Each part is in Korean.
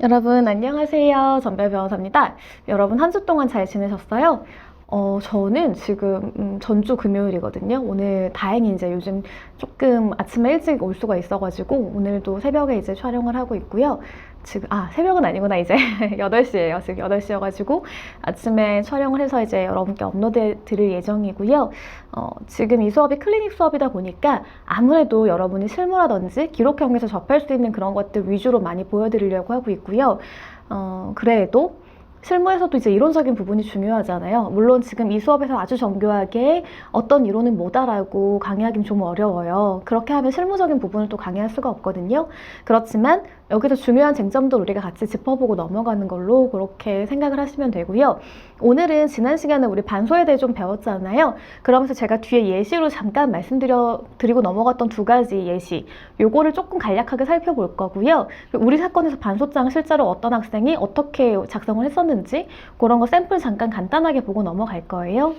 여러분 안녕하세요. 전별 변호사입니다. 여러분 한 주 동안 잘 지내셨어요? 저는 지금 전주 금요일이거든요. 오늘 다행히 이제 요즘 조금 아침에 일찍 올 수가 있어가지고 오늘도 새벽에 이제 촬영을 하고 있고요. 지금 새벽은 아니구나. 이제 8시예요. 지금 8시여가지고 아침에 촬영을 해서 이제 여러분께 업로드 드릴 예정이고요. 지금 이 수업이 클리닉 수업이다 보니까 아무래도 여러분이 실무라든지 기록형에서 접할 수 있는 그런 것들 위주로 많이 보여드리려고 하고 있고요. 그래도 실무에서도 이제 이론적인 부분이 중요하잖아요. 물론 지금 이 수업에서 아주 정교하게 어떤 이론은 못 알아고 강의하기는 좀 어려워요. 그렇게 하면 실무적인 부분을 또 강의할 수가 없거든요. 그렇지만 여기서 중요한 쟁점도 우리가 같이 짚어보고 넘어가는 걸로 그렇게 생각을 하시면 되고요. 오늘은 지난 시간에 우리 반소에 대해 좀 배웠잖아요. 그러면서 제가 뒤에 예시로 잠깐 말씀드리고 넘어갔던 두 가지 예시, 요거를 조금 간략하게 살펴볼 거고요. 우리 사건에서 반소장 실제로 어떤 학생이 어떻게 작성을 했었는지 그런 거 샘플 잠깐 간단하게 보고 넘어갈 거예요.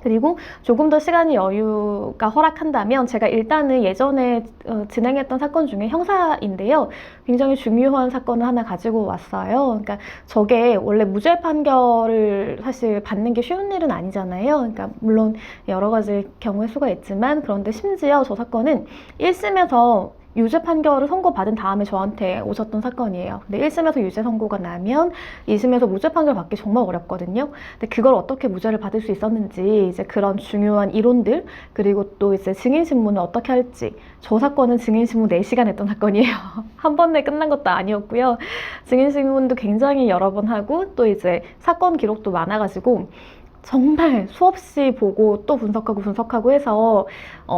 그리고 조금 더 시간이 여유가 허락한다면 제가 일단은 예전에 진행했던 사건 중에 형사인데요. 굉장히 중요한 사건을 하나 가지고 왔어요. 그러니까 저게 원래 무죄 판결을 사실 받는 게 쉬운 일은 아니잖아요. 그러니까 물론 여러 가지 경우의 수가 있지만 그런데 심지어 저 사건은 1심에서 유죄 판결을 선고받은 다음에 저한테 오셨던 사건이에요. 근데 1심에서 유죄 선고가 나면 2심에서 무죄 판결 받기 정말 어렵거든요. 근데 그걸 어떻게 무죄를 받을 수 있었는지 이제 그런 중요한 이론들 그리고 또 이제 증인신문을 어떻게 할지 저 사건은 증인신문 4시간 했던 사건이에요. 한 번 내에 끝난 것도 아니었고요. 증인신문도 굉장히 여러 번 하고 또 이제 사건 기록도 많아가지고 정말 수없이 보고 또 분석하고 해서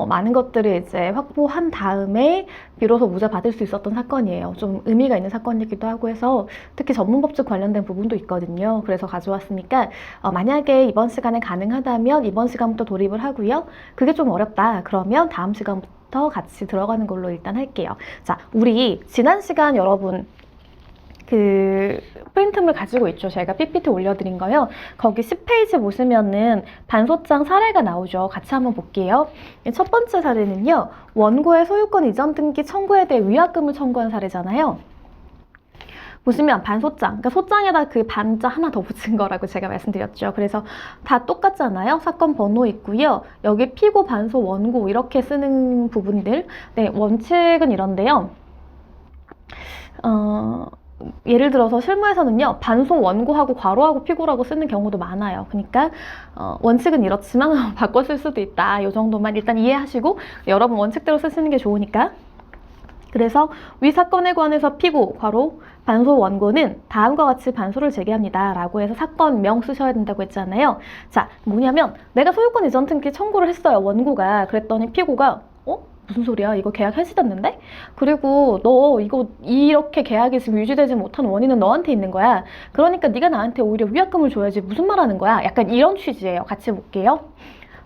많은 것들을 이제 확보한 다음에 비로소 무죄 받을 수 있었던 사건이에요. 좀 의미가 있는 사건이기도 하고 해서 특히 전문법칙 관련된 부분도 있거든요. 그래서 가져왔으니까 만약에 이번 시간에 가능하다면 이번 시간부터 돌입을 하고요. 그게 좀 어렵다 그러면 다음 시간부터 같이 들어가는 걸로 일단 할게요. 자, 우리 지난 시간 여러분 그 프린트물 가지고 있죠. 제가 PPT 올려드린 거요. 거기 10페이지 보시면은 반소장 사례가 나오죠. 같이 한번 볼게요. 첫 번째 사례는요. 원고의 소유권 이전 등기 청구에 대해 위약금을 청구한 사례잖아요. 보시면 반소장, 그러니까 소장에다 그 반자 하나 더 붙인 거라고 제가 말씀드렸죠. 그래서 다 똑같잖아요. 사건 번호 있고요. 여기 피고, 반소, 원고 이렇게 쓰는 부분들. 네, 원칙은 이런데요. 예를 들어서 실무에서는요 반소 원고하고 괄호하고 피고라고 쓰는 경우도 많아요. 그러니까 원칙은 이렇지만 바꿔 쓸 수도 있다. 이 정도만 일단 이해하시고 여러분 원칙대로 쓰시는 게 좋으니까. 그래서 위 사건에 관해서 피고 괄호 반소 원고는 다음과 같이 반소를 제기합니다 라고 해서 사건명 쓰셔야 된다고 했잖아요. 자, 뭐냐면 내가 소유권 이전 등기 청구를 했어요. 원고가. 그랬더니 피고가 무슨 소리야? 이거 계약 해지됐는데? 그리고 너 이거 이렇게 계약이 지금 유지되지 못한 원인은 너한테 있는 거야. 그러니까 네가 나한테 오히려 위약금을 줘야지. 무슨 말 하는 거야? 약간 이런 취지예요. 같이 볼게요.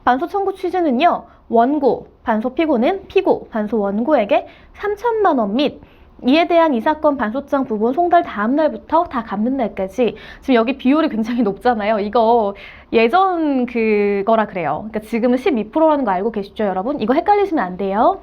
반소 청구 취지는요. 원고, 반소 피고는 피고, 반소 원고에게 3천만 원 및 이에 대한 이 사건 반소장 부분 송달 다음 날부터 다 갚는 날까지. 지금 여기 비율이 굉장히 높잖아요. 이거 예전 그거라 그래요. 그러니까 지금은 12%라는 거 알고 계시죠, 여러분? 이거 헷갈리시면 안 돼요.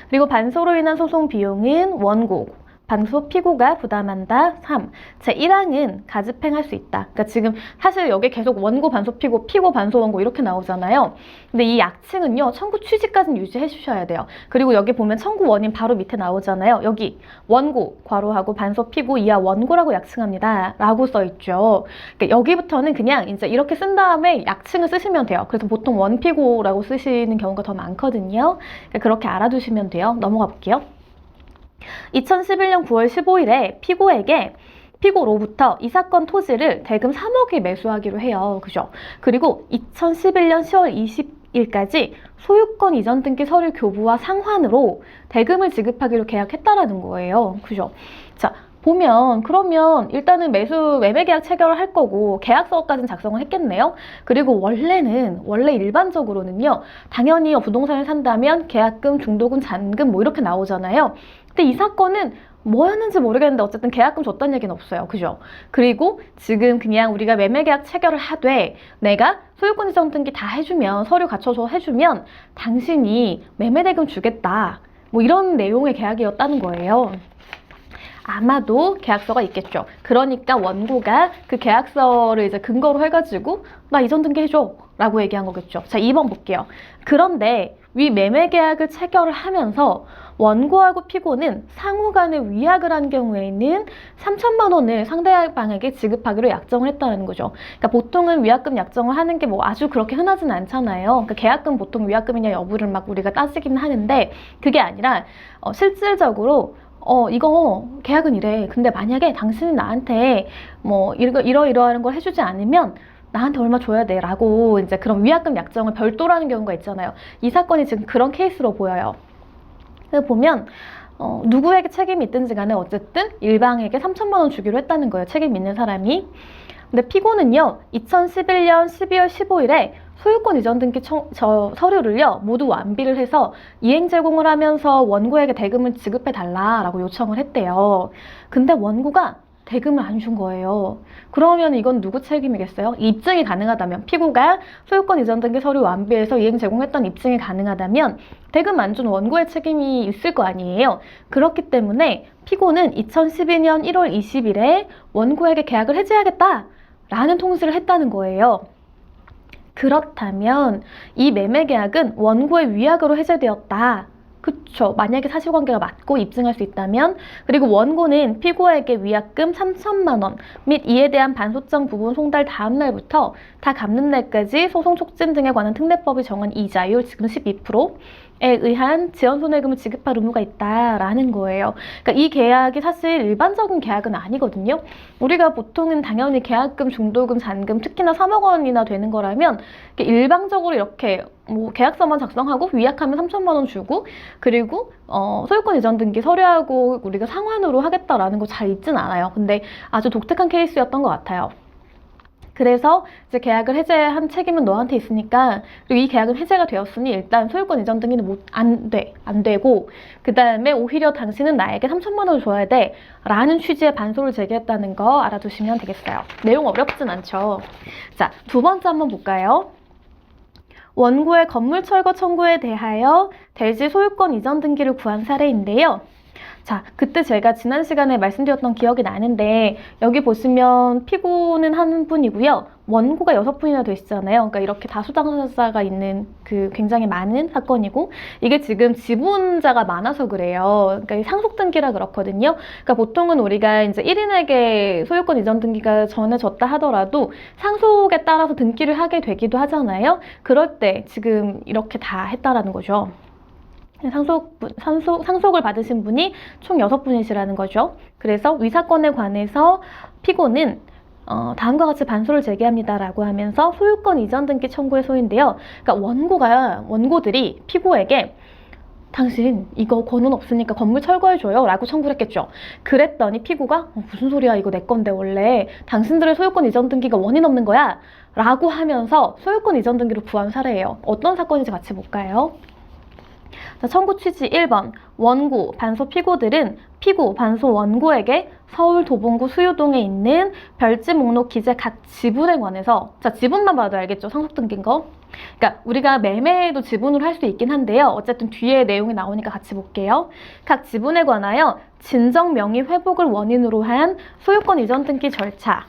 그리고 반소로 인한 소송 비용은 원고, 반소 피고가 부담한다. 3. 제1항은 가집행할 수 있다. 그러니까 지금 사실 여기 계속 원고, 반소, 피고, 피고, 반소, 원고 이렇게 나오잖아요. 근데 이 약칭은요. 청구 취지까지는 유지해 주셔야 돼요. 그리고 여기 보면 청구 원인 바로 밑에 나오잖아요. 여기 원고, 괄호하고 반소, 피고, 이하 원고라고 약칭합니다. 라고 써있죠. 그러니까 여기부터는 그냥 이제 이렇게 쓴 다음에 약칭을 쓰시면 돼요. 그래서 보통 원피고라고 쓰시는 경우가 더 많거든요. 그러니까 그렇게 알아두시면 돼요. 넘어가 볼게요. 2011년 9월 15일에 피고로부터 이 사건 토지를 대금 3억에 매수하기로 해요. 그죠? 그리고 2011년 10월 20일까지 소유권 이전 등기 서류 교부와 상환으로 대금을 지급하기로 계약했다라는 거예요. 그죠? 자, 보면 그러면 일단은 매매 계약 체결을 할 거고 계약서까지는 작성을 했겠네요. 그리고 원래 일반적으로는요. 당연히 부동산을 산다면 계약금, 중도금, 잔금 뭐 이렇게 나오잖아요. 근데 이 사건은 뭐였는지 모르겠는데 어쨌든 계약금 줬다는 얘기는 없어요. 그죠? 그리고 지금 그냥 우리가 매매계약 체결을 하되 내가 소유권 이전 등기 다 해주면 서류 갖춰서 해주면 당신이 매매대금 주겠다. 뭐 이런 내용의 계약이었다는 거예요. 아마도 계약서가 있겠죠. 그러니까 원고가 그 계약서를 이제 근거로 해가지고 나 이전 등기 해줘 라고 얘기한 거겠죠. 자, 2번 볼게요. 그런데 위 매매 계약을 체결을 하면서 원고하고 피고는 상호 간에 위약을 한 경우에는 3천만 원을 상대방에게 지급하기로 약정을 했다는 거죠. 그러니까 보통은 위약금 약정을 하는 게 뭐 아주 그렇게 흔하진 않잖아요. 그러니까 계약금 보통 위약금이냐 여부를 막 우리가 따지기는 하는데 그게 아니라 실질적으로 이거 계약은 이래. 근데 만약에 당신이 나한테 뭐 이러이러한 걸 해주지 않으면 나한테 얼마 줘야 돼 라고 이제 그런 위약금 약정을 별도로 하는 경우가 있잖아요. 이 사건이 지금 그런 케이스로 보여요. 그래서 보면 누구에게 책임이 있든지 간에 어쨌든 일방에게 3천만 원 주기로 했다는 거예요. 책임 있는 사람이. 근데 피고는요 2011년 12월 15일에 소유권 이전 등기 서류를요 모두 완비를 해서 이행 제공을 하면서 원고에게 대금을 지급해 달라라고 요청을 했대요. 근데 원고가 대금을 안 준 거예요. 그러면 이건 누구 책임이겠어요? 입증이 가능하다면 피고가 소유권 이전 등기 서류 완비해서 이행 제공했던 입증이 가능하다면 대금 안 준 원고의 책임이 있을 거 아니에요. 그렇기 때문에 피고는 2012년 1월 20일에 원고에게 계약을 해지하겠다 라는 통지를 했다는 거예요. 그렇다면 이 매매 계약은 원고의 위약으로 해제되었다. 그쵸. 만약에 사실관계가 맞고 입증할 수 있다면, 그리고 원고는 피고에게 위약금 3천만 원 및 이에 대한 반소장 부분 송달 다음 날부터 다 갚는 날까지 소송 촉진 등에 관한 특례법이 정한 이자율 지금 12%에 의한 지연손해금을 지급할 의무가 있다라는 거예요. 그러니까 이 계약이 사실 일반적인 계약은 아니거든요. 우리가 보통은 당연히 계약금, 중도금, 잔금, 특히나 3억 원이나 되는 거라면 일방적으로 이렇게 뭐 계약서만 작성하고 위약하면 3천만 원 주고 그리고 소유권 이전 등기 서류하고 우리가 상환으로 하겠다라는 거 잘 있진 않아요. 근데 아주 독특한 케이스였던 것 같아요. 그래서 이제 계약을 해제한 책임은 너한테 있으니까 그리고 이 계약은 해제가 되었으니 일단 소유권 이전 등기는 안 되고 그 다음에 오히려 당신은 나에게 3천만 원을 줘야 돼 라는 취지의 반소를 제기했다는 거 알아두시면 되겠어요. 내용 어렵진 않죠. 자, 두 번째 한번 볼까요? 원고의 건물 철거 청구에 대하여 대지 소유권 이전 등기를 구한 사례인데요. 자, 그때 제가 지난 시간에 말씀드렸던 기억이 나는데 여기 보시면 피고는 한 분이고요. 원고가 6분이나 되시잖아요. 그러니까 이렇게 다수 당사자가 있는 그 굉장히 많은 사건이고 이게 지금 지분자가 많아서 그래요. 그러니까 상속 등기라 그렇거든요. 그러니까 보통은 우리가 이제 1인에게 소유권 이전 등기가 전해졌다 하더라도 상속에 따라서 등기를 하게 되기도 하잖아요. 그럴 때 지금 이렇게 다 했다라는 거죠. 상속을 받으신 분이 총 6분이시라는 거죠. 그래서 위 사건에 관해서 피고는 다음과 같이 반소를 제기합니다라고 하면서 소유권 이전 등기 청구의 소인데요. 그러니까 원고들이 피고에게 당신 이거 권은 없으니까 건물 철거해줘요 라고 청구를 했겠죠. 그랬더니 피고가 무슨 소리야 이거 내 건데 원래 당신들의 소유권 이전 등기가 원인 없는 거야 라고 하면서 소유권 이전 등기를 구한 사례예요. 어떤 사건인지 같이 볼까요? 자, 청구 취지 1번 원고, 반소 피고들은 피고, 반소 원고에게 서울 도봉구 수유동에 있는 별지 목록 기재 각 지분에 관해서 자, 지분만 봐도 알겠죠? 상속 등기인 거. 그러니까 우리가 매매도 지분으로 할 수 있긴 한데요. 어쨌든 뒤에 내용이 나오니까 같이 볼게요. 각 지분에 관하여 진정 명의 회복을 원인으로 한 소유권 이전 등기 절차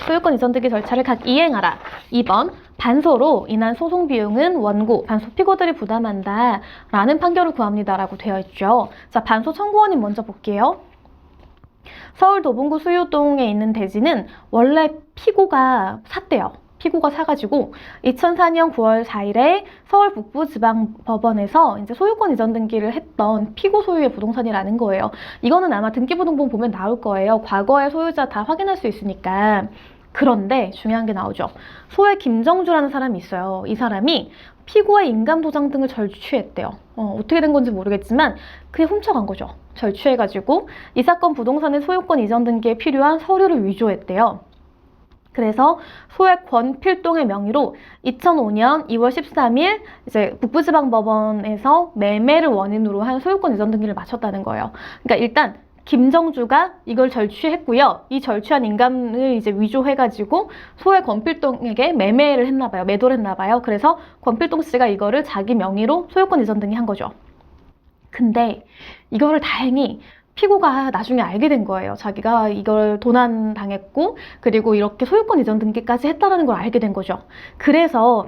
소유권 이전 등기 절차를 각 이행하라. 2번 반소로 인한 소송 비용은 원고, 반소 피고들이 부담한다 라는 판결을 구합니다 라고 되어 있죠. 자, 반소 청구원인 먼저 볼게요. 서울 도봉구 수유동에 있는 대지는 원래 피고가 샀대요. 피고가 사가지고 2004년 9월 4일에 서울 북부지방법원에서 이제 소유권 이전 등기를 했던 피고 소유의 부동산이라는 거예요. 이거는 아마 등기부등본 보면 나올 거예요. 과거의 소유자 다 확인할 수 있으니까. 그런데 중요한 게 나오죠. 소의 김정주라는 사람이 있어요. 이 사람이 피고의 인감도장 등을 절취했대요. 어떻게 된 건지 모르겠지만 그게 훔쳐간 거죠. 절취해가지고 이 사건 부동산의 소유권 이전 등기에 필요한 서류를 위조했대요. 그래서 소의 권필동의 명의로 2005년 2월 13일 이제 북부지방법원에서 매매를 원인으로 한 소유권 이전 등기를 마쳤다는 거예요. 그러니까 일단 김정주가 이걸 절취했고요. 이 절취한 인감을 이제 위조해가지고 소의 권필동에게 매매를 했나봐요. 매도를 했나봐요. 그래서 권필동 씨가 이거를 자기 명의로 소유권 이전 등기 한 거죠. 근데 이거를 다행히 피고가 나중에 알게 된 거예요. 자기가 이걸 도난 당했고, 그리고 이렇게 소유권 이전 등기까지 했다는 걸 알게 된 거죠. 그래서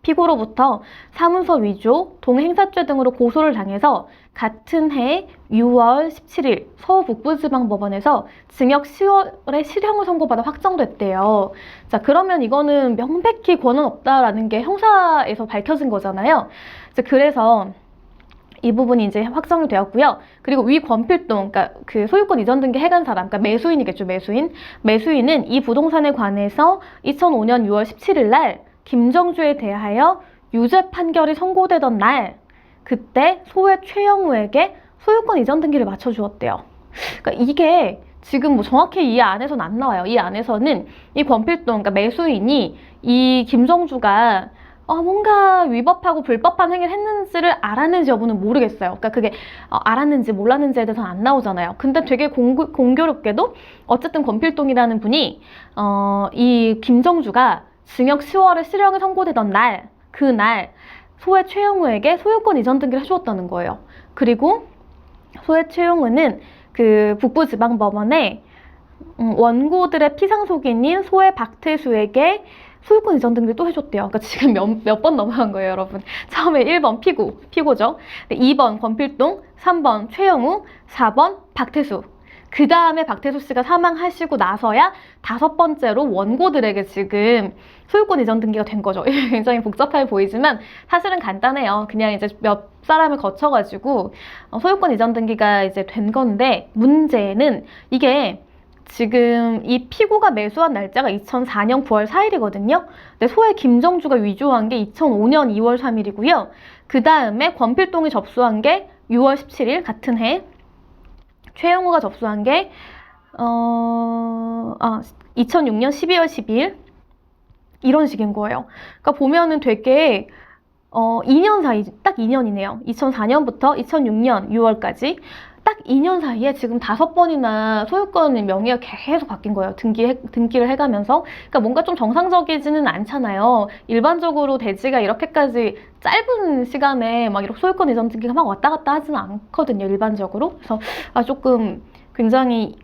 피고로부터 사문서 위조, 동행사죄 등으로 고소를 당해서 같은 해 6월 17일 서울 북부지방법원에서 징역 10월에 실형을 선고받아 확정됐대요. 자, 그러면 이거는 명백히 권한 없다라는 게 형사에서 밝혀진 거잖아요. 그래서 이 부분이 이제 확정이 되었고요. 그리고 위 권필동, 그러니까 그 소유권 이전 등기 해간 사람, 그러니까 매수인이겠죠, 매수인. 매수인은 이 부동산에 관해서 2005년 6월 17일 날 김정주에 대하여 유죄 판결이 선고되던 날, 그때 소외 최영우에게 소유권 이전 등기를 맞춰주었대요. 그러니까 이게 지금 뭐 정확히 이 안에서는 안 나와요. 이 안에서는 이 권필동, 그러니까 매수인이 이 김정주가 뭔가 위법하고 불법한 행위를 했는지를 알았는지 여부는 모르겠어요. 그러니까 그게 알았는지 몰랐는지에 대해서는 안 나오잖아요. 근데 되게 공교롭게도 어쨌든 권필동이라는 분이 이 김정주가 징역 10월에 실형이 선고되던 날, 그날 소외 최영우에게 소유권 이전 등기를 해주었다는 거예요. 그리고 소외 최영우는 그 북부지방법원에 원고들의 피상속인인 소외 박태수에게 소유권 이전 등기를 또 해줬대요. 그러니까 지금 몇 번 넘어간 거예요, 여러분. 처음에 1번 피고죠. 2번 권필동, 3번 최영우, 4번 박태수. 그 다음에 박태수 씨가 사망하시고 나서야 5번째로 원고들에게 지금 소유권 이전 등기가 된 거죠. 굉장히 복잡해 보이지만 사실은 간단해요. 그냥 이제 몇 사람을 거쳐가지고 소유권 이전 등기가 이제 된 건데, 문제는 이게 지금 이 피고가 매수한 날짜가 2004년 9월 4일이거든요. 근데 소외 김정주가 위조한 게 2005년 2월 3일이고요. 그 다음에 권필동이 접수한 게 6월 17일 같은 해, 최영우가 접수한 게 2006년 12월 12일 이런 식인 거예요. 그러니까 보면은 되게 2년 사이, 딱 2년이네요. 2004년부터 2006년 6월까지 딱 2년 사이에 지금 5번이나 소유권 명의가 계속 바뀐 거예요. 등기를 해가면서. 그러니까 뭔가 좀 정상적이지는 않잖아요. 일반적으로 대지가 이렇게까지 짧은 시간에 막 이렇게 소유권 이전 등기가 막 왔다 갔다 하지는 않거든요. 일반적으로. 그래서 조금 굉장히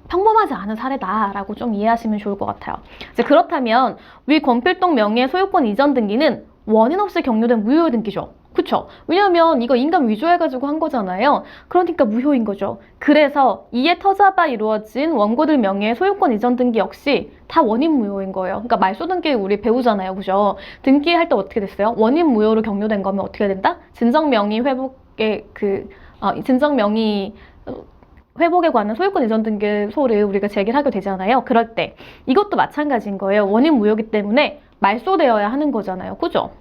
평범하지 않은 사례다라고 좀 이해하시면 좋을 것 같아요. 이제 그렇다면 위 권필동 명의의 소유권 이전 등기는 원인 없이 경료된 무효 등기죠. 그쵸? 왜냐면 이거 인감 위조해가지고 한 거잖아요. 그러니까 무효인 거죠. 그래서 이에 터잡아 이루어진 원고들 명의의 소유권 이전 등기 역시 다 원인 무효인 거예요. 그러니까 말소 등기 우리 배우잖아요. 그죠? 등기할 때 어떻게 됐어요? 원인 무효로 경료된 거면 어떻게 된다? 진정 명의 회복에 진정 명의 회복에 관한 소유권 이전 등기소를 우리가 제기를 하게 되잖아요. 그럴 때 이것도 마찬가지인 거예요. 원인 무효이기 때문에 말소되어야 하는 거잖아요. 그죠?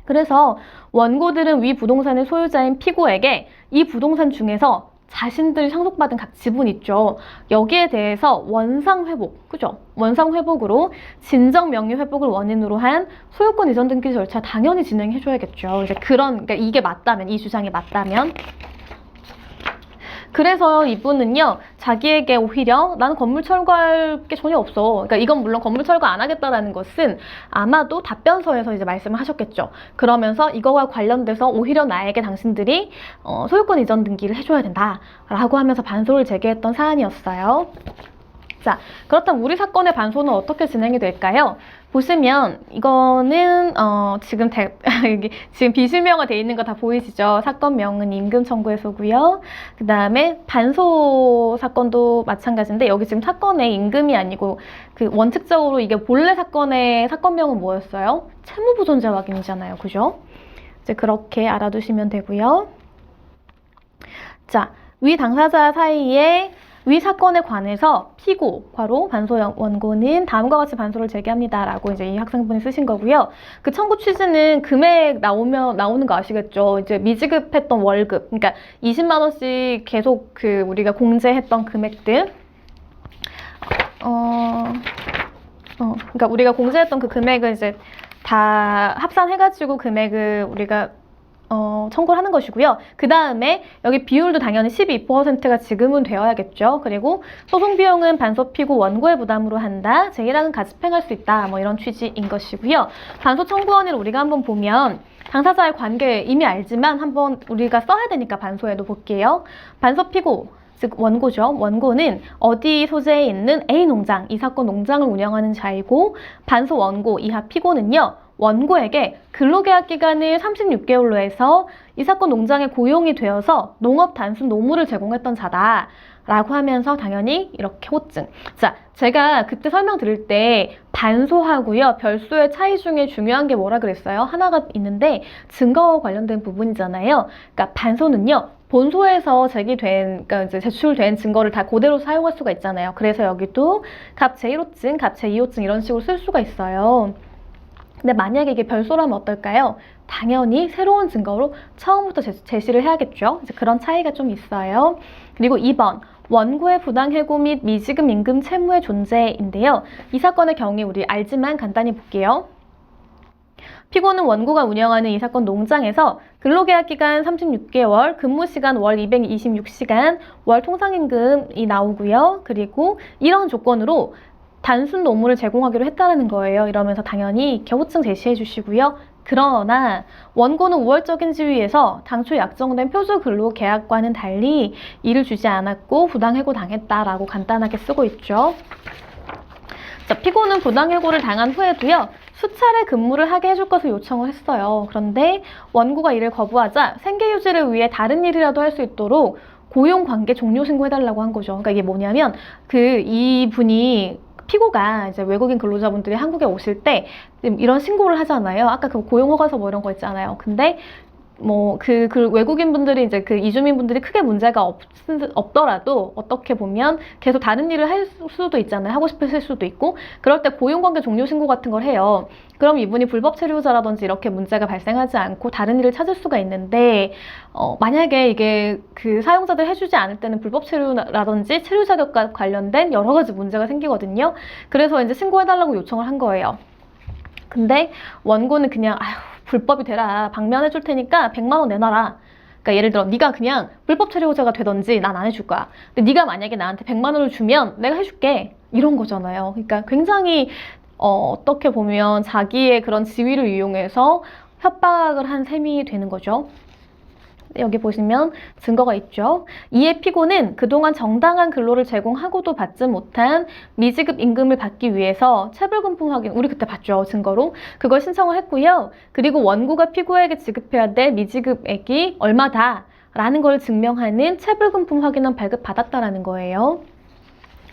그래서 원고들은 위 부동산의 소유자인 피고에게 이 부동산 중에서 자신들이 상속받은 각 지분 있죠. 여기에 대해서 원상회복, 그죠? 원상회복으로 진정명의 회복을 원인으로 한 소유권 이전 등기 절차 당연히 진행해줘야겠죠. 이제 그러니까 이게 맞다면, 이 주장이 맞다면. 그래서 이분은요, 자기에게 오히려 나는 건물 철거할 게 전혀 없어. 그러니까 이건 물론 건물 철거 안 하겠다라는 것은 아마도 답변서에서 이제 말씀을 하셨겠죠. 그러면서 이거와 관련돼서 오히려 나에게 당신들이 소유권 이전 등기를 해줘야 된다라고 하면서 반소를 제기했던 사안이었어요. 자, 그렇다면 우리 사건의 반소는 어떻게 진행이 될까요? 보시면 이거는 지금 지금 비실명화 돼 있는 거 다 보이시죠? 사건명은 임금 청구해소고요. 그 다음에 반소 사건도 마찬가지인데 여기 지금 사건의 임금이 아니고 그 원칙적으로 이게 본래 사건의 사건명은 뭐였어요? 채무부존재 확인이잖아요, 그죠? 이제 그렇게 알아두시면 되고요. 자, 위 당사자 사이에 위 사건에 관해서 피고, 바로 반소 원고는 다음과 같이 반소를 제기합니다. 라고 이제 이 학생분이 쓰신 거고요. 그 청구 취지는 금액 나오는 거 아시겠죠? 이제 미지급했던 월급. 그러니까 20만원씩 계속 우리가 공제했던 금액들. 그러니까 우리가 공제했던 그 금액을 이제 다 합산해가지고 금액을 우리가 청구를 하는 것이고요. 그 다음에 여기 비율도 당연히 12%가 지금은 되어야겠죠. 그리고 소송 비용은 반소 피고 원고의 부담으로 한다. 제1항은 가집행할 수 있다. 뭐 이런 취지인 것이고요. 반소 청구원을 우리가 한번 보면 당사자의 관계 이미 알지만 한번 우리가 써야 되니까 반소에도 볼게요. 반소 피고 즉 원고죠. 원고는 어디 소재에 있는 A 농장, 이 사건 농장을 운영하는 자이고 반소 원고 이하 피고는요. 원고에게 근로계약 기간을 36개월로 해서 이 사건 농장에 고용이 되어서 농업 단순 노무를 제공했던 자다. 라고 하면서 당연히 이렇게 호증. 자, 제가 그때 설명드릴 때 반소하고요. 별소의 차이 중에 중요한 게 뭐라 그랬어요? 하나가 있는데 증거와 관련된 부분이잖아요. 그러니까 반소는요. 본소에서 제기된, 그러니까 이제 제출된 증거를 다 그대로 사용할 수가 있잖아요. 그래서 여기도 갑 제1호증, 갑 제2호증 이런 식으로 쓸 수가 있어요. 근데 만약에 이게 별소라면 어떨까요? 당연히 새로운 증거로 처음부터 제시를 해야겠죠. 이제 그런 차이가 좀 있어요. 그리고 2번, 원고의 부당해고 및 미지급 임금 채무의 존재인데요. 이 사건의 경우에 우리 알지만 간단히 볼게요. 피고는 원고가 운영하는 이 사건 농장에서 근로계약 기간 36개월, 근무시간 월 226시간, 월 통상임금이 나오고요. 그리고 이런 조건으로 단순 노무를 제공하기로 했다는 거예요. 이러면서 당연히 이렇게 호칭 제시해 주시고요. 그러나 원고는 우월적인 지위에서 당초 약정된 표준 근로계약과는 달리 일을 주지 않았고 부당해고 당했다라고 간단하게 쓰고 있죠. 자, 피고는 부당해고를 당한 후에도요. 수차례 근무를 하게 해줄 것을 요청을 했어요. 그런데 원고가 이를 거부하자 생계 유지를 위해 다른 일이라도 할 수 있도록 고용관계 종료 신고해달라고 한 거죠. 그러니까 이게 뭐냐면 이분이 피고가 이제 외국인 근로자분들이 한국에 오실 때 이런 신고를 하잖아요. 아까 그 고용허가서 뭐 이런 거 있잖아요. 근데 뭐 그 외국인 분들이 이제 그 이주민 분들이 크게 문제가 없더라도 어떻게 보면 계속 다른 일을 할 수도 있잖아요. 하고 싶으실 수도 있고 그럴 때 고용관계 종료 신고 같은 걸 해요. 그럼 이분이 불법 체류자라든지 이렇게 문제가 발생하지 않고 다른 일을 찾을 수가 있는데 만약에 이게 그 사용자들 해주지 않을 때는 불법 체류라든지 체류 자격과 관련된 여러 가지 문제가 생기거든요. 그래서 이제 신고해달라고 요청을 한 거예요. 근데 원고는 그냥 불법이 되라. 방면해 줄 테니까 100만 원 내놔라. 그러니까 예를 들어 네가 그냥 불법 체류자가 되던지 난 안 해줄 거야. 근데 네가 만약에 나한테 100만 원을 주면 내가 해줄게. 이런 거잖아요. 그러니까 굉장히 어떻게 보면 자기의 그런 지위를 이용해서 협박을 한 셈이 되는 거죠. 여기 보시면 증거가 있죠. 이에 피고는 그동안 정당한 근로를 제공하고도 받지 못한 미지급 임금을 받기 위해서 체불금품 확인, 우리 그때 봤죠, 증거로. 그걸 신청을 했고요. 그리고 원고가 피고에게 지급해야 될 미지급액이 얼마다 라는 걸 증명하는 체불금품 확인은 발급받았다라는 거예요.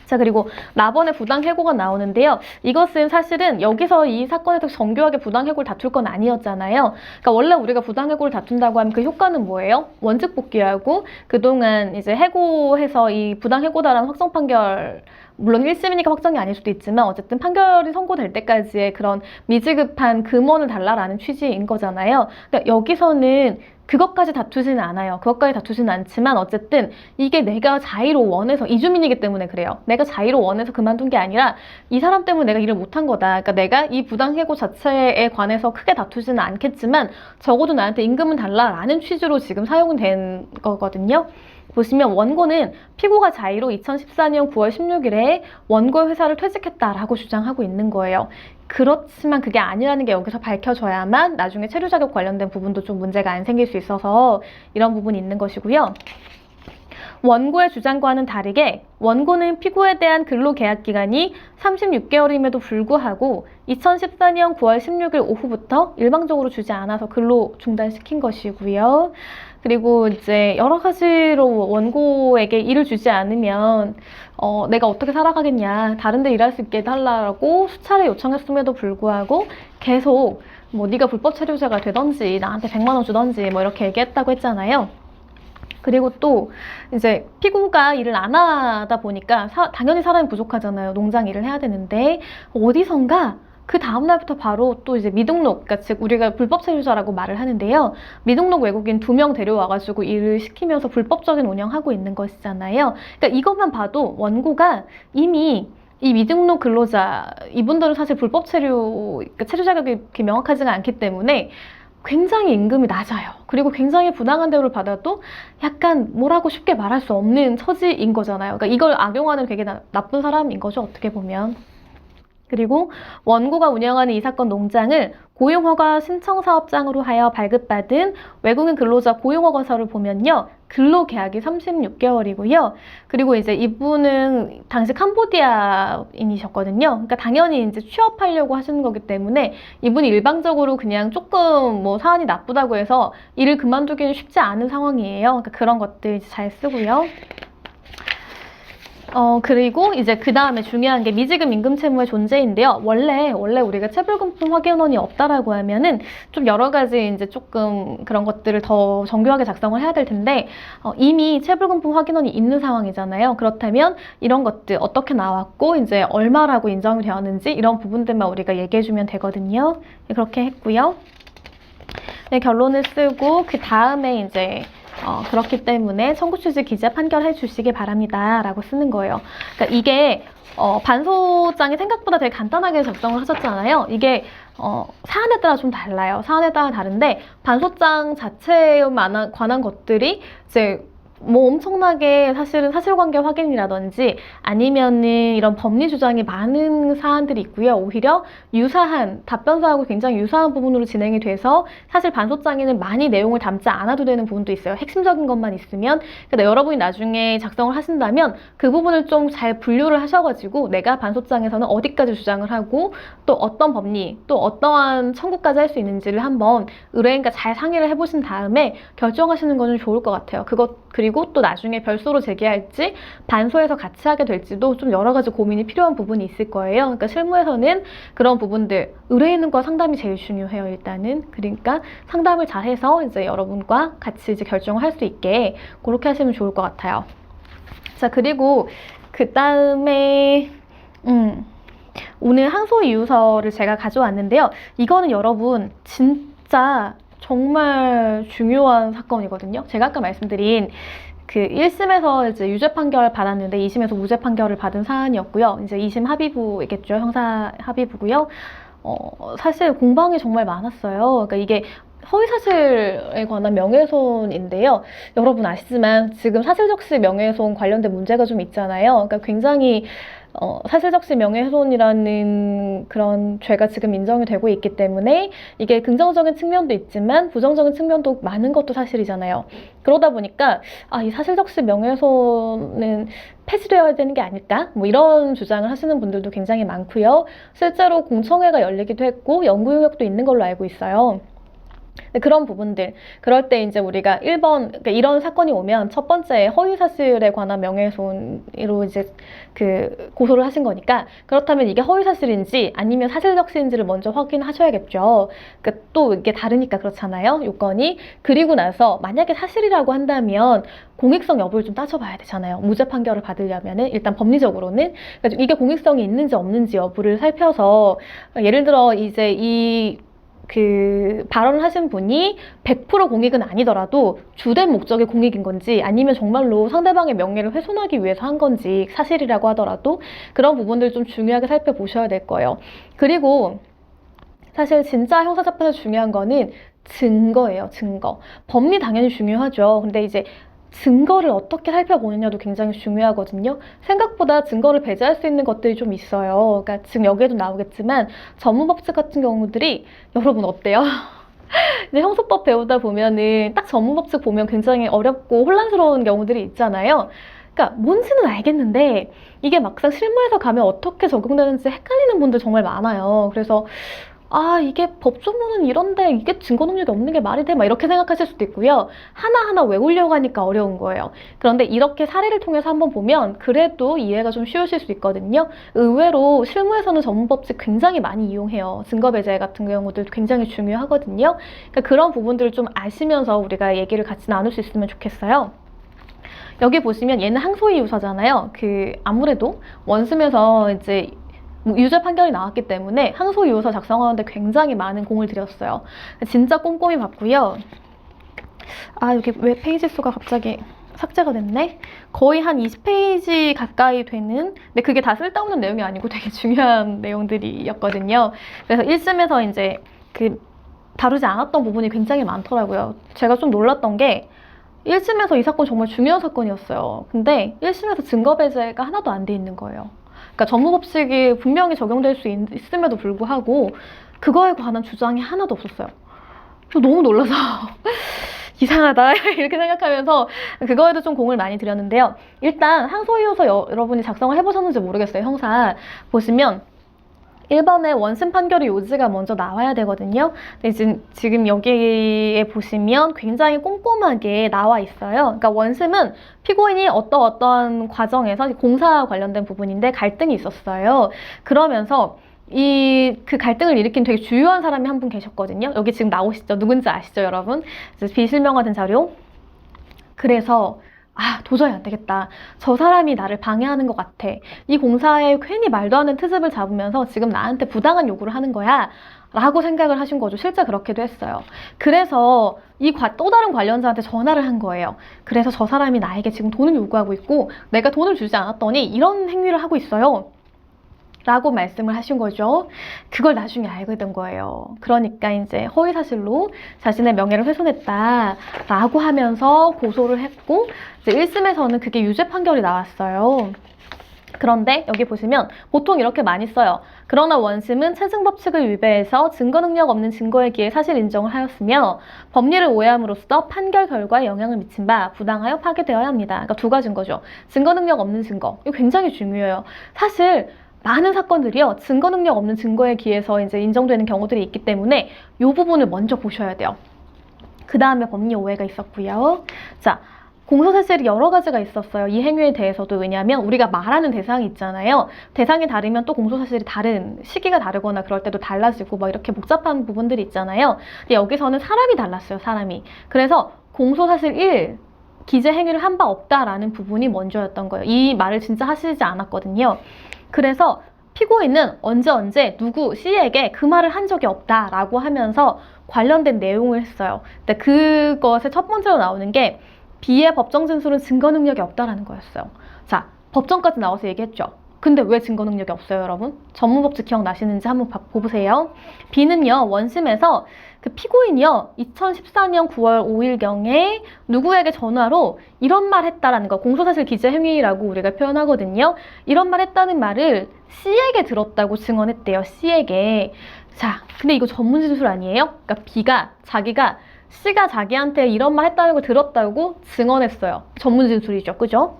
자, 그리고 나번에 부당해고가 나오는데요. 이것은 사실은 여기서 이 사건에서 정교하게 부당해고를 다툴 건 아니었잖아요. 그러니까 원래 우리가 부당해고를 다툰다고 하면 그 효과는 뭐예요? 원직 복귀하고 그동안 이제 해고해서 이 부당해고다라는 확정 판결, 물론 1심이니까 확정이 아닐 수도 있지만 어쨌든 판결이 선고될 때까지의 그런 미지급한 금원을 달라라는 취지인 거잖아요. 근데 여기서는 그것까지 다투지는 않아요. 그것까지 다투지는 않지만 어쨌든 이게 내가 자의로 원해서 이주민이기 때문에 그래요. 내가 자의로 원해서 그만둔 게 아니라 이 사람 때문에 내가 일을 못한 거다. 그러니까 내가 이 부당해고 자체에 관해서 크게 다투지는 않겠지만 적어도 나한테 임금은 달라라는 취지로 지금 사용된 거거든요. 보시면 원고는 피고가 자의로 2014년 9월 16일에 원고의 회사를 퇴직했다라고 주장하고 있는 거예요. 그렇지만 그게 아니라는 게 여기서 밝혀져야만 나중에 체류 자격 관련된 부분도 좀 문제가 안 생길 수 있어서 이런 부분이 있는 것이고요. 원고의 주장과는 다르게 원고는 피고에 대한 근로계약 기간이 36개월임에도 불구하고 2014년 9월 16일 오후부터 일방적으로 주지 않아서 근로 중단시킨 것이고요. 그리고 이제 여러 가지로 원고에게 일을 주지 않으면 내가 어떻게 살아가겠냐, 다른 데 일할 수 있게 해달라고 수차례 요청했음에도 불구하고 계속 뭐 네가 불법 체류자가 되던지 나한테 100만 원 주던지 뭐 이렇게 얘기했다고 했잖아요. 그리고 또 이제 피고가 일을 안 하다 보니까 당연히 사람이 부족하잖아요. 농장 일을 해야 되는데 어디선가 그 다음날부터 바로 또 이제 미등록, 그러니까 즉 우리가 불법 체류자라고 말을 하는데요. 미등록 외국인 2명 데려와가지고 일을 시키면서 불법적인 운영하고 있는 것이잖아요. 그러니까 이것만 봐도 원고가 이미 이 미등록 근로자, 이분들은 사실 불법 체류, 그러니까 체류 자격이 이렇게 명확하지가 않기 때문에 굉장히 임금이 낮아요. 그리고 굉장히 부당한 대우를 받아도 약간 뭐라고 쉽게 말할 수 없는 처지인 거잖아요. 그러니까 이걸 악용하는 되게 나쁜 사람인 거죠, 어떻게 보면. 그리고 원고가 운영하는 이 사건 농장을 고용허가 신청사업장으로 하여 발급받은 외국인 근로자 고용허가서를 보면요. 근로계약이 36개월이고요. 그리고 이제 이분은 당시 캄보디아인이셨거든요. 그러니까 당연히 이제 취업하려고 하시는 거기 때문에 이분이 일방적으로 그냥 조금 뭐 사안이 나쁘다고 해서 일을 그만두기는 쉽지 않은 상황이에요. 그러니까 그런 것들 이제 잘 쓰고요. 그리고 이제 그 다음에 중요한 게 미지급 임금 채무의 존재인데요. 원래 우리가 체불금품 확인원이 없다라고 하면은 좀 여러 가지 이제 조금 그런 것들을 더 정교하게 작성을 해야 될 텐데, 이미 체불금품 확인원이 있는 상황이잖아요. 그렇다면 이런 것들 어떻게 나왔고, 이제 얼마라고 인정이 되었는지 이런 부분들만 우리가 얘기해주면 되거든요. 그렇게 했고요. 네, 결론을 쓰고 그 다음에 이제 그렇기 때문에 청구 취지 기재 판결해 주시기 바랍니다 라고 쓰는 거예요. 그러니까 이게 반소장이 생각보다 되게 간단하게 작성을 하셨잖아요. 이게 사안에 따라 좀 달라요. 사안에 따라 다른데 반소장 자체에 관한 것들이 이제 뭐 엄청나게 사실은 사실관계 확인이라든지 아니면은 이런 법리 주장이 많은 사안들이 있고요. 오히려 유사한 답변서하고 굉장히 유사한 부분으로 진행이 돼서 사실 반소장에는 많이 내용을 담지 않아도 되는 부분도 있어요. 핵심적인 것만 있으면. 근데 여러분이 나중에 작성을 하신다면 그 부분을 좀 잘 분류를 하셔가지고 내가 반소장에서는 어디까지 주장을 하고 또 어떤 법리 또 어떠한 청구까지 할 수 있는지를 한번 의뢰인과 잘 상의를 해보신 다음에 결정하시는 거는 좋을 것 같아요. 그리고 또 나중에 별소로 제기할지 반소에서 같이 하게 될지도 좀 여러 가지 고민이 필요한 부분이 있을 거예요. 그러니까 실무에서는 그런 부분들 의뢰인과 상담이 제일 중요해요. 일단은 그러니까 상담을 잘해서 이제 여러분과 같이 이제 결정을 할 수 있게 그렇게 하시면 좋을 것 같아요. 자, 그리고 그 다음에 오늘 항소이유서를 제가 가져왔는데요. 이거는 여러분 진짜 정말 중요한 사건이거든요. 제가 아까 말씀드린 그 1심에서 이제 유죄 판결 받았는데 2심에서 무죄 판결을 받은 사안이었고요. 이제 2심 합의부이겠죠. 형사 합의부고요. 사실 공방이 정말 많았어요. 그러니까 이게 허위사실에 관한 명예훼손인데요. 여러분 아시지만 지금 사실적시 명예훼손 관련된 문제가 좀 있잖아요. 그러니까 굉장히 사실적시 명예훼손이라는 그런 죄가 지금 인정이 되고 있기 때문에 이게 긍정적인 측면도 있지만 부정적인 측면도 많은 것도 사실이잖아요. 그러다 보니까 이 사실적시 명예훼손은 폐지되어야 되는 게 아닐까? 뭐 이런 주장을 하시는 분들도 굉장히 많고요. 실제로 공청회가 열리기도 했고 연구 용역도 있는 걸로 알고 있어요. 그런 부분들, 그럴 때 이제 우리가 1번, 그러니까 이런 사건이 오면 첫 번째 허위사실에 관한 명예훼손으로 이제 그 고소를 하신 거니까 그렇다면 이게 허위사실인지 아니면 사실적시인지를 먼저 확인하셔야겠죠. 그러니까 또 이게 다르니까 그렇잖아요. 요건이. 그리고 나서 만약에 사실이라고 한다면 공익성 여부를 좀 따져봐야 되잖아요. 무죄 판결을 받으려면은 일단 법리적으로는 그러니까 이게 공익성이 있는지 없는지 여부를 살펴서 예를 들어 이제 그 발언을 하신 분이 100% 공익은 아니더라도 주된 목적이 공익인 건지 아니면 정말로 상대방의 명예를 훼손하기 위해서 한 건지 사실이라고 하더라도 그런 부분들 좀 중요하게 살펴보셔야 될 거예요. 그리고 사실 진짜 형사재판에서 중요한 거는 증거예요. 증거. 법리 당연히 중요하죠. 근데 이제 증거를 어떻게 살펴보느냐도 굉장히 중요하거든요. 생각보다 증거를 배제할 수 있는 것들이 좀 있어요. 그러니까 지금 여기에도 나오겠지만 전문법칙 같은 경우들이 여러분 어때요? 이제 형사법 배우다 보면은 딱 전문법칙 보면 굉장히 어렵고 혼란스러운 경우들이 있잖아요. 그러니까 뭔지는 알겠는데 이게 막상 실무에서 가면 어떻게 적용되는지 헷갈리는 분들 정말 많아요. 그래서 이게 법조문은 이런데 이게 증거 능력이 없는 게 말이 돼? 막 이렇게 생각하실 수도 있고요. 하나하나 외우려고 하니까 어려운 거예요. 그런데 이렇게 사례를 통해서 한번 보면 그래도 이해가 좀 쉬우실 수 있거든요. 의외로 실무에서는 전문법칙 굉장히 많이 이용해요. 증거 배제 같은 경우도 굉장히 중요하거든요. 그러니까 그런 부분들을 좀 아시면서 우리가 얘기를 같이 나눌 수 있으면 좋겠어요. 여기 보시면 얘는 항소의 유서잖아요. 아무래도 원심에서 이제 유죄 판결이 나왔기 때문에 항소유서 작성하는데 굉장히 많은 공을 들였어요. 진짜 꼼꼼히 봤고요. 여기 왜 페이지 수가 갑자기 삭제가 됐네? 거의 한 20페이지 가까이 되는, 근데 그게 다 쓸데없는 내용이 아니고 되게 중요한 내용들이었거든요. 그래서 1심에서 이제 다루지 않았던 부분이 굉장히 많더라고요. 제가 좀 놀랐던 게 1심에서 이 사건 정말 중요한 사건이었어요. 근데 1심에서 증거 배제가 하나도 안 돼 있는 거예요. 그러니까 전무법칙이 분명히 적용될 수 있음에도 불구하고 그거에 관한 주장이 하나도 없었어요. 저 너무 놀라서 이상하다 이렇게 생각하면서 그거에도 좀 공을 많이 들였는데요. 일단 항소이유서 여러분이 작성을 해보셨는지 모르겠어요. 형사 보시면 1번에 원심 판결의 요지가 먼저 나와야 되거든요. 근데 지금 여기에 보시면 굉장히 꼼꼼하게 나와 있어요. 그러니까 원심은 피고인이 어떠한 과정에서 공사 관련된 부분인데 갈등이 있었어요. 그러면서 그 갈등을 일으킨 되게 주요한 사람이 한 분 계셨거든요. 여기 지금 나오시죠? 누군지 아시죠, 여러분? 비실명화된 자료. 그래서 도저히 안 되겠다. 저 사람이 나를 방해하는 것 같아. 이 공사에 괜히 말도 안 되는 트집을 잡으면서 지금 나한테 부당한 요구를 하는 거야. 라고 생각을 하신 거죠. 실제 그렇게도 했어요. 그래서 또 다른 관련자한테 전화를 한 거예요. 그래서 저 사람이 나에게 지금 돈을 요구하고 있고 내가 돈을 주지 않았더니 이런 행위를 하고 있어요. 라고 말씀을 하신 거죠. 그걸 나중에 알게 된 거예요. 그러니까 이제 허위사실로 자신의 명예를 훼손했다라고 하면서 고소를 했고 이제 1심에서는 그게 유죄 판결이 나왔어요. 그런데 여기 보시면 보통 이렇게 많이 써요. 그러나 원심은 체증법칙을 위배해서 증거 능력 없는 증거에 기해 사실 인정을 하였으며 법리를 오해함으로써 판결 결과에 영향을 미친 바 부당하여 파기되어야 합니다. 그러니까 두 가지인 거죠. 증거 능력 없는 증거. 이거 굉장히 중요해요. 사실 많은 사건들이요. 증거 능력 없는 증거에 기해서 이제 인정되는 경우들이 있기 때문에 이 부분을 먼저 보셔야 돼요. 그 다음에 법리 오해가 있었고요. 자, 공소사실이 여러 가지가 있었어요. 이 행위에 대해서도. 왜냐하면 우리가 말하는 대상이 있잖아요. 대상이 다르면 또 공소사실이 다른 시기가 다르거나 그럴 때도 달라지고 막 이렇게 복잡한 부분들이 있잖아요. 근데 여기서는 사람이 달랐어요. 사람이. 그래서 공소사실 1 기재 행위를 한 바 없다라는 부분이 먼저였던 거예요. 이 말을 진짜 하시지 않았거든요. 그래서 피고인은 언제 누구 C에게 그 말을 한 적이 없다라고 하면서 관련된 내용을 했어요. 근데 그것의 첫 번째로 나오는 게 B의 법정 진술은 증거 능력이 없다라는 거였어요. 자, 법정까지 나와서 얘기했죠. 근데 왜 증거 능력이 없어요, 여러분? 전문법칙 기억나시는지 한번 보세요. B는요, 원심에서 그 피고인이요, 2014년 9월 5일경에 누구에게 전화로 이런 말 했다라는 거, 공소사실 기재 행위라고 우리가 표현하거든요. 이런 말 했다는 말을 C에게 들었다고 증언했대요, C에게. 자, 근데 이거 전문 진술 아니에요? 그러니까 B가 C가 자기한테 이런 말 했다는 걸 들었다고 증언했어요. 전문 진술이죠, 그죠?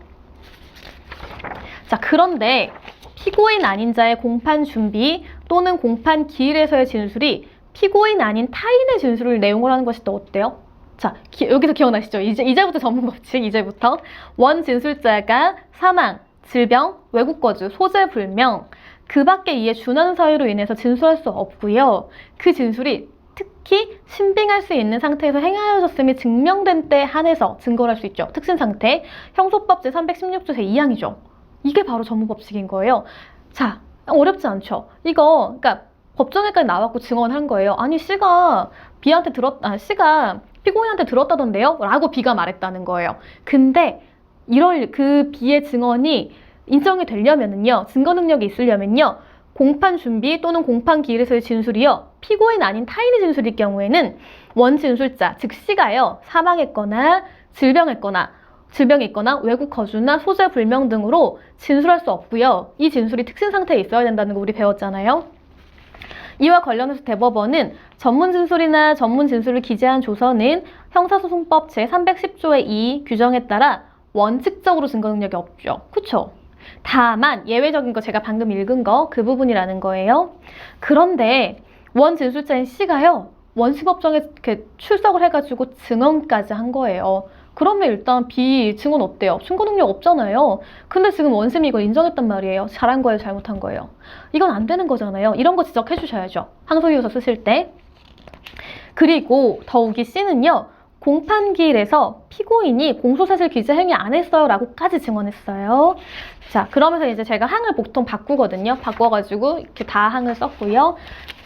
자, 그런데 피고인 아닌 자의 공판 준비 또는 공판 기일에서의 진술이 피고인 아닌 타인의 진술을 내용으로 하는 것이 또 어때요? 자, 여기서 기억나시죠? 이제부터 전문법칙, 이제부터. 원 진술자가 사망, 질병, 외국 거주, 소재 불명, 그 밖에 이에 준하는 사유로 인해서 진술할 수 없고요. 그 진술이 특히 신빙할 수 있는 상태에서 행하여졌음이 증명된 때에 한해서 증거를 할 수 있죠. 특신 상태. 형소법 제316조 제2항이죠. 이게 바로 전문법칙인 거예요. 자, 어렵지 않죠? 이거, 그러니까 법정에까지 나왔고 증언한 거예요. 아니, C가 C가 피고인한테 들었다던데요? 라고 B가 말했다는 거예요. 근데 그 B의 증언이 인정이 되려면은요, 증거 능력이 있으려면요, 공판 준비 또는 공판 기일에서의 진술이요, 피고인 아닌 타인의 진술일 경우에는 원 진술자, 즉 C가요, 사망했거나 질병이 있거나 외국 거주나 소재 불명 등으로 진술할 수 없고요. 이 진술이 특신 상태에 있어야 된다는 거 우리 배웠잖아요. 이와 관련해서 대법원은 전문 진술이나 전문 진술을 기재한 조서는 형사소송법 제310조의 2 규정에 따라 원칙적으로 증거 능력이 없죠. 그쵸? 다만 예외적인 거 제가 방금 읽은 거 그 부분이라는 거예요. 그런데 원 진술자인 C가요, 원시법정에 이렇게 출석을 해가지고 증언까지 한 거예요. 그러면 일단 B 증언 어때요? 증거 능력 없잖아요. 근데 지금 원심이 이걸 인정했단 말이에요. 잘한 거예요? 잘못한 거예요? 이건 안 되는 거잖아요. 이런 거 지적해 주셔야죠. 항소이유서 쓰실 때. 그리고 더욱이 C는요, 공판기일에서 피고인이 공소사실 기재 행위 안 했어요 라고까지 증언했어요. 자, 그러면서 이제 제가 항을 보통 바꾸거든요. 바꿔가지고 이렇게 다 항을 썼고요.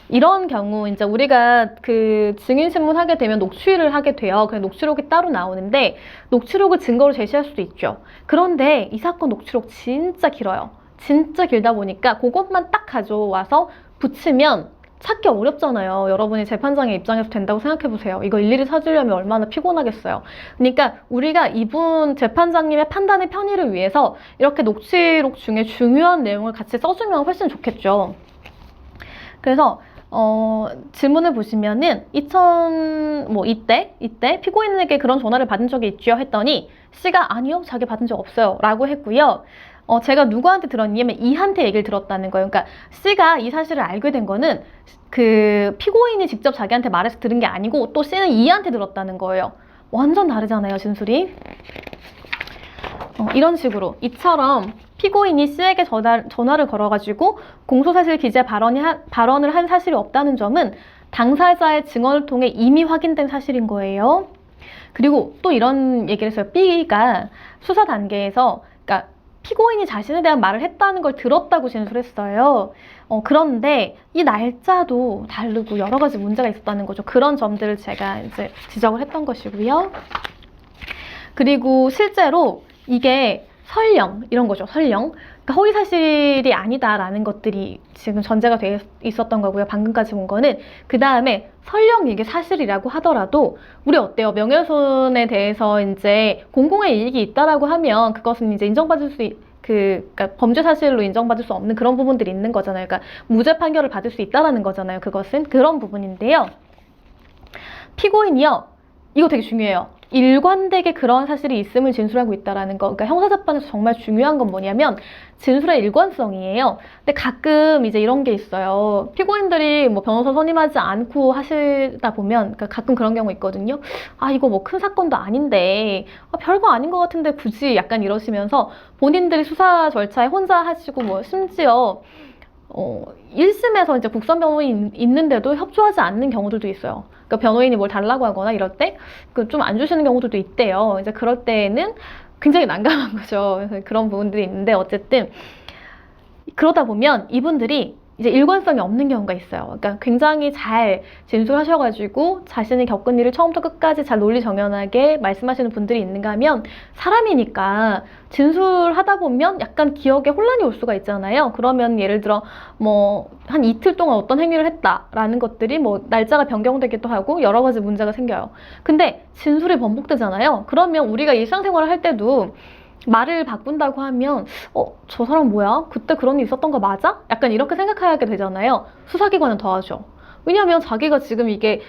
이런 경우 이제 우리가 그 증인신문 하게 되면 녹취를 하게 돼요. 그래서 녹취록이 따로 나오는데 녹취록을 증거로 제시할 수도 있죠. 그런데 이 사건 녹취록 진짜 길어요. 진짜 길다 보니까 그것만 딱 가져와서 붙이면 찾기 어렵잖아요. 여러분이 재판장의 입장에서 된다고 생각해보세요. 이거 일일이 찾으려면 얼마나 피곤하겠어요. 그러니까 우리가 이분 재판장님의 판단의 편의를 위해서 이렇게 녹취록 중에 중요한 내용을 같이 써주면 훨씬 좋겠죠. 그래서 질문을 보시면은 이때 피고인에게 그런 전화를 받은 적이 있죠 했더니 C가 아니요, 자기 받은 적 없어요 라고 했고요. 제가 누구한테 들었냐면 E한테 얘기를 들었다는 거예요. 그러니까 C가 이 사실을 알게 된 거는 그 피고인이 직접 자기한테 말해서 들은 게 아니고 또 C는 E한테 들었다는 거예요. 완전 다르잖아요, 진술이. 이런 식으로 이처럼 피고인이 C에게 전화를 걸어가지고 공소사실 기재 발언을 한 사실이 없다는 점은 당사자의 증언을 통해 이미 확인된 사실인 거예요. 그리고 또 이런 얘기를 했어요. B가 수사 단계에서 그러니까 피고인이 자신에 대한 말을 했다는 걸 들었다고 진술했어요. 그런데 이 날짜도 다르고 여러 가지 문제가 있었다는 거죠. 그런 점들을 제가 이제 지적을 했던 것이고요. 그리고 실제로 이게 설령 이런 거죠. 설령 그러니까 허위사실이 아니다라는 것들이 지금 전제가 돼 있었던 거고요. 방금까지 본 거는그 다음에 설령 이게 사실이라고 하더라도 우리 어때요? 명예훼손에 대해서 이제 공공의 이익이 있다라고 하면 그것은 이제 인정받을 수 그러니까 범죄 사실로 인정받을 수 없는 그런 부분들이 있는 거잖아요. 그러니까 무죄 판결을 받을 수 있다라는 거잖아요. 그것은 그런 부분인데요. 피고인이요. 이거 되게 중요해요. 일관되게 그런 사실이 있음을 진술하고 있다라는 거. 그러니까 형사재판에서 정말 중요한 건 뭐냐면 진술의 일관성이에요. 근데 가끔 이제 이런 게 있어요. 피고인들이 뭐 변호사 선임하지 않고 하시다 보면 그러니까 가끔 그런 경우 있거든요. 아, 이거 뭐 큰 사건도 아닌데 별거 아닌 것 같은데 굳이 약간 이러시면서 본인들이 수사 절차에 혼자 하시고 뭐 심지어 1심에서 이제 국선 변호인이 있는데도 협조하지 않는 경우들도 있어요. 그러니까 변호인이 뭘 달라고 하거나 이럴 때 좀 안 주시는 경우들도 있대요. 이제 그럴 때에는 굉장히 난감한 거죠. 그래서 그런 부분들이 있는데 어쨌든 그러다 보면 이분들이 이제 일관성이 없는 경우가 있어요. 그러니까 굉장히 잘 진술하셔가지고 자신이 겪은 일을 처음부터 끝까지 잘 논리정연하게 말씀하시는 분들이 있는가 하면 사람이니까 진술하다 보면 약간 기억에 혼란이 올 수가 있잖아요. 그러면 예를 들어 뭐 한 이틀 동안 어떤 행위를 했다라는 것들이 뭐 날짜가 변경되기도 하고 여러 가지 문제가 생겨요. 근데 진술이 번복되잖아요. 그러면 우리가 일상생활을 할 때도 말을 바꾼다고 하면 저 사람 뭐야? 그때 그런 일 있었던 거 맞아? 약간 이렇게 생각하게 되잖아요. 수사기관은 더하죠. 왜냐하면 자기가 지금 이게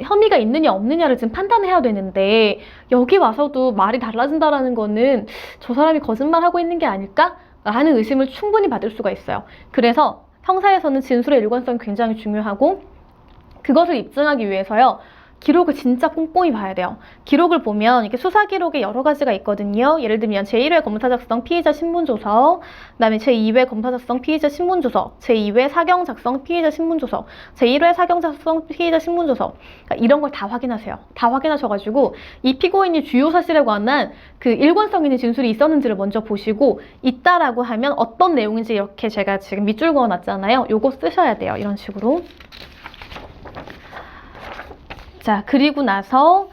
혐의가 있느냐 없느냐를 지금 판단해야 되는데 여기 와서도 말이 달라진다라는 거는 저 사람이 거짓말하고 있는 게 아닐까? 라는 의심을 충분히 받을 수가 있어요. 그래서 형사에서는 진술의 일관성이 굉장히 중요하고 그것을 입증하기 위해서요. 기록을 진짜 꼼꼼히 봐야 돼요. 기록을 보면 이렇게 수사 기록에 여러 가지가 있거든요. 예를 들면 제1회 검사 작성 피의자 신문조서, 그다음에 제2회 검사 작성 피의자 신문조서, 제2회 사경 작성 피의자 신문조서, 제1회 사경 작성 피의자 신문조서. 그러니까 이런 걸 다 확인하세요. 다 확인하셔가지고 이 피고인이 주요 사실에 관한 그 일관성 있는 진술이 있었는지를 먼저 보시고 있다라고 하면 어떤 내용인지 이렇게 제가 지금 밑줄 그어놨잖아요. 요거 쓰셔야 돼요. 이런 식으로. 자, 그리고 나서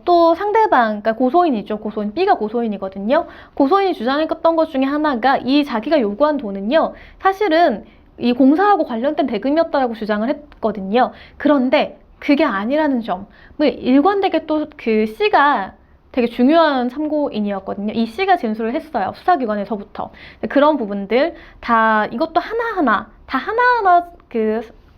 또 상대방, 그러니까 고소인이죠. 고소인, B가 고소인이거든요. 고소인이 주장했던 것 중에 하나가 이 자기가 요구한 돈은요. 사실은 이 공사하고 관련된 대금이었다라고 주장을 했거든요. 그런데 그게 아니라는 점을 일관되게 또 그 C가 되게 중요한 참고인이었거든요. 이 C가 진술을 했어요. 수사기관에서부터. 그런 부분들 다 이것도 하나하나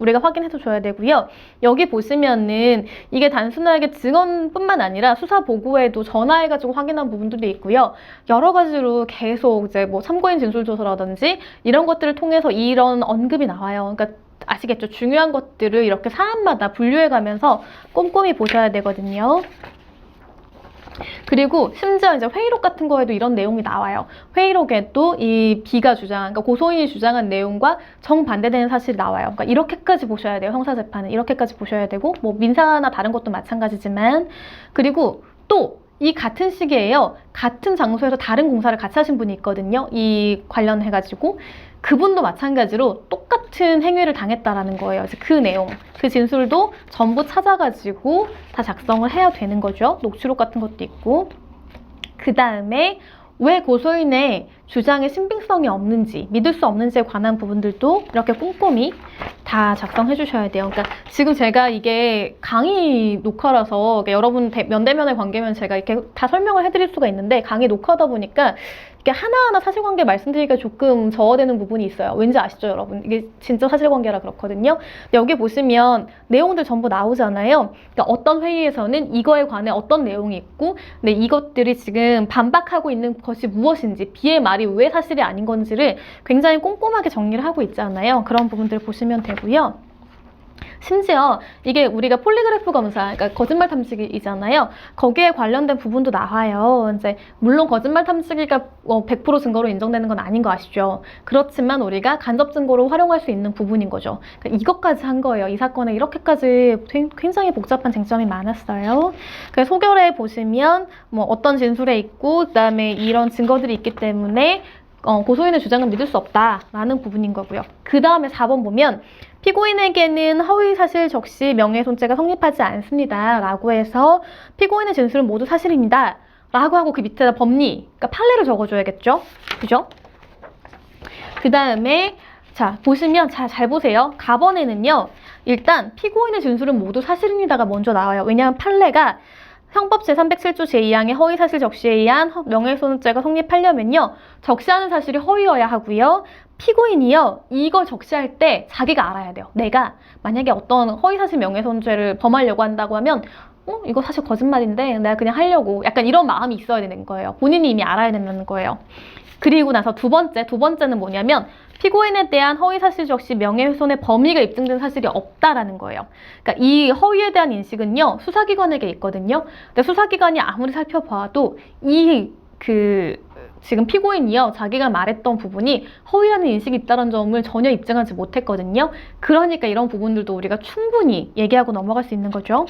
우리가 확인해서 줘야 되고요. 여기 보시면은 이게 단순하게 증언뿐만 아니라 수사 보고에도 전화해가지고 확인한 부분들도 있고요. 여러 가지로 계속 이제 뭐 참고인 진술조서라든지 이런 것들을 통해서 이런 언급이 나와요. 그러니까 아시겠죠? 중요한 것들을 이렇게 사안마다 분류해가면서 꼼꼼히 보셔야 되거든요. 그리고 심지어 이제 회의록 같은 거에도 이런 내용이 나와요. 회의록에도 이 B가 그러니까 고소인이 주장한 내용과 정반대되는 사실이 나와요. 그러니까 이렇게까지 보셔야 돼요. 형사재판은 이렇게까지 보셔야 되고 뭐 민사나 다른 것도 마찬가지지만 그리고 또 이 같은 시기에요. 같은 장소에서 다른 공사를 같이 하신 분이 있거든요. 이 관련해가지고 그분도 마찬가지로 똑같은 행위를 당했다라는 거예요. 그래서 그 내용, 그 진술도 전부 찾아가지고 다 작성을 해야 되는 거죠. 녹취록 같은 것도 있고. 그 다음에 왜 고소인의 주장의 신빙성이 없는지, 믿을 수 없는지에 관한 부분들도 이렇게 꼼꼼히 다 작성해 주셔야 돼요. 그러니까 지금 제가 이게 강의 녹화라서 그러니까 여러분 면대면의 관계면 제가 이렇게 다 설명을 해드릴 수가 있는데 강의 녹화다 보니까 이게 하나하나 사실관계 말씀드리기가 조금 저어되는 부분이 있어요. 왠지 아시죠, 여러분? 이게 진짜 사실관계라 그렇거든요. 근데 여기 보시면 내용들 전부 나오잖아요. 그러니까 어떤 회의에서는 이거에 관해 어떤 내용이 있고, 근데 이것들이 지금 반박하고 있는 것이 무엇인지, B의 말이 왜 사실이 아닌 건지를 굉장히 꼼꼼하게 정리를 하고 있잖아요. 그런 부분들 보시면 되고요. 심지어 이게 우리가 폴리그래프 검사, 그러니까 거짓말 탐지기이잖아요. 거기에 관련된 부분도 나와요. 이제 물론 거짓말 탐지기가 100% 증거로 인정되는 건 아닌 거 아시죠? 그렇지만 우리가 간접 증거로 활용할 수 있는 부분인 거죠. 그러니까 이것까지 한 거예요. 이 사건에 이렇게까지 굉장히 복잡한 쟁점이 많았어요. 그래서 소결에 보시면 뭐 어떤 진술에 있고 그다음에 이런 증거들이 있기 때문에 고소인의 주장을 믿을 수 없다라는 부분인 거고요. 그 다음에 4번 보면 피고인에게는 허위사실 적시 명예훼손죄가 성립하지 않습니다. 라고 해서 피고인의 진술은 모두 사실입니다. 라고 하고 그 밑에다 법리, 그러니까 판례를 적어줘야겠죠? 그죠? 그 다음에 자 보시면 잘 보세요. 가번에는요. 일단 피고인의 진술은 모두 사실입니다가 먼저 나와요. 왜냐하면 판례가 형법 제307조 제2항의 허위사실 적시에 의한 명예훼손죄가 성립하려면요. 적시하는 사실이 허위여야 하고요. 피고인이요. 이걸 적시할 때 자기가 알아야 돼요. 내가 만약에 어떤 허위사실 명예훼손죄를 범하려고 한다고 하면 이거 사실 거짓말인데 내가 그냥 하려고 약간 이런 마음이 있어야 되는 거예요. 본인이 이미 알아야 된다는 거예요. 그리고 나서 두 번째는 뭐냐면 피고인에 대한 허위사실 적시 명예훼손의 범위가 입증된 사실이 없다라는 거예요. 그러니까 이 허위에 대한 인식은요. 수사기관에게 있거든요. 근데 수사기관이 아무리 살펴봐도 지금 피고인이요. 자기가 말했던 부분이 허위라는 인식이 있다는 점을 전혀 입증하지 못했거든요. 그러니까 이런 부분들도 우리가 충분히 얘기하고 넘어갈 수 있는 거죠.